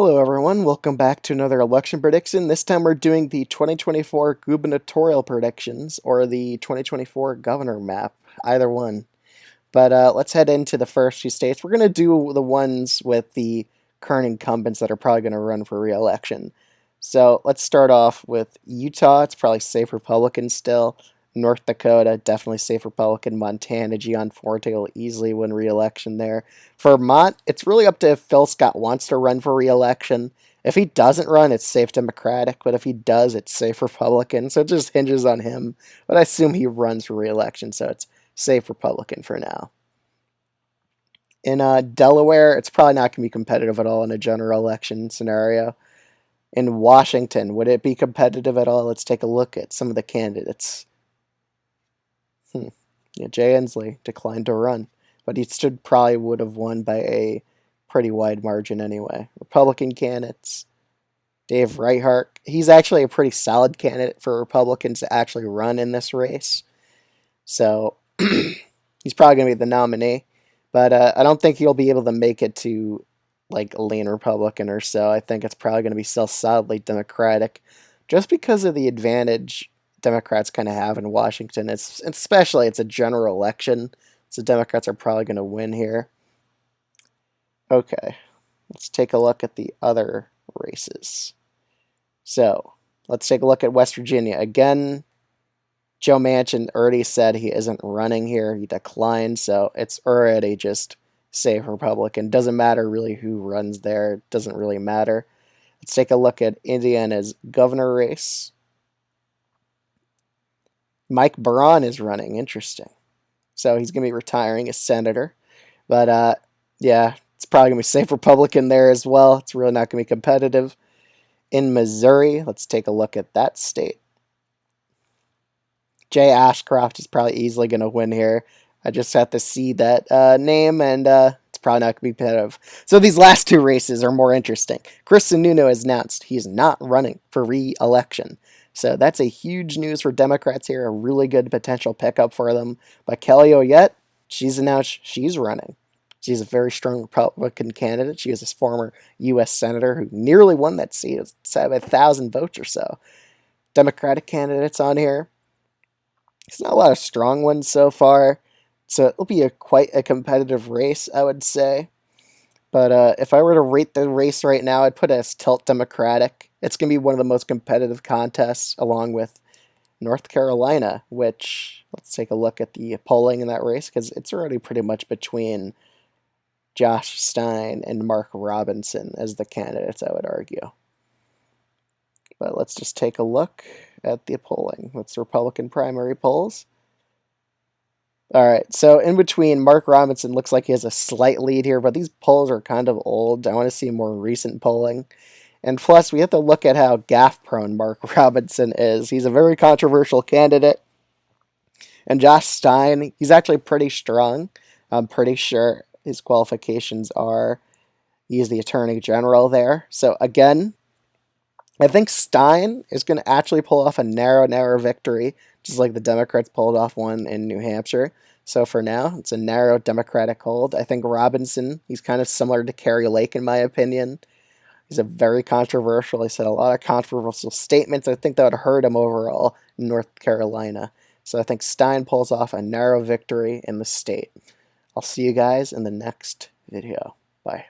Hello everyone, welcome back to another election prediction. This time we're doing the 2024 gubernatorial predictions or the 2024 governor map, either one. But let's head into the first few states. We're going to do the ones with the current incumbents that are probably going to run for re-election. So let's start off with Utah. It's probably safe Republican still. North Dakota, definitely safe Republican. Montana, Gianforte will easily win re-election there. For Vermont, it's really up to if Phil Scott wants to run for re-election. If he doesn't run, it's safe Democratic, but if he does, it's safe Republican. So it just hinges on him. But I assume he runs for re-election, so it's safe Republican for now. In Delaware, it's probably not going to be competitive at all in a general election scenario. In Washington, would it be competitive at all? Let's take a look at some of the candidates. Yeah, Jay Inslee declined to run, but he stood probably would have won by a pretty wide margin anyway. Republican candidates, Dave Reithart. He's actually a pretty solid candidate for Republicans to actually run in this race. So he's probably going to be the nominee. But I don't think he'll be able to make it to like a lean Republican or so. I think it's probably going to be still solidly Democratic just because of the advantage Democrats kind of have in Washington. Especially it's a general election, so Democrats are probably going to win here. Okay, let's take a look at the other races. So let's take a look at West Virginia. Again, Joe Manchin already said he isn't running here. He declined, so it's already just safe Republican. Doesn't matter really who runs there. It doesn't really matter. Let's take a look at Indiana's governor race. Mike Braun is running. Interesting. So he's going to be retiring as senator. But yeah, it's probably going to be safe Republican there as well. It's really not going to be competitive. In Missouri, let's take a look at that state. Jay Ashcroft is probably easily going to win here. I just have to see that name, and it's probably not going to be competitive. So these last two races are more interesting. Chris Sununu has announced he's not running for re-election. So that's a huge news for Democrats here, a really good potential pickup for them. But Kelly Oyette, she's announced she's running. She's a very strong Republican candidate. She was a former U.S. senator who nearly won that seat. It was 1,000 votes or so. Democratic candidates on here. There's not a lot of strong ones so far, so it'll be quite a competitive race, I would say. But if I were to rate the race right now, I'd put it as tilt Democratic. It's going to be one of the most competitive contests, along with North Carolina, which, let's take a look at the polling in that race, because it's already pretty much between Josh Stein and Mark Robinson as the candidates, I would argue. But let's just take a look at the polling. That's Republican primary polls. All right, so in between, Mark Robinson looks like he has a slight lead here, but these polls are kind of old. I want to see more recent polling. And plus, we have to look at how gaffe-prone Mark Robinson is. He's a very controversial candidate. And Josh Stein, he's actually pretty strong. I'm pretty sure his qualifications are he's the attorney general there. So again, I think Stein is going to actually pull off a narrow victory, just like the Democrats pulled off one in New Hampshire. So for now, it's a narrow Democratic hold. I think Robinson, he's kind of similar to Kari Lake in my opinion. He's a very controversial. He said a lot of controversial statements. I think that would hurt him overall in North Carolina. So I think Stein pulls off a narrow victory in the state. I'll see you guys in the next video. Bye.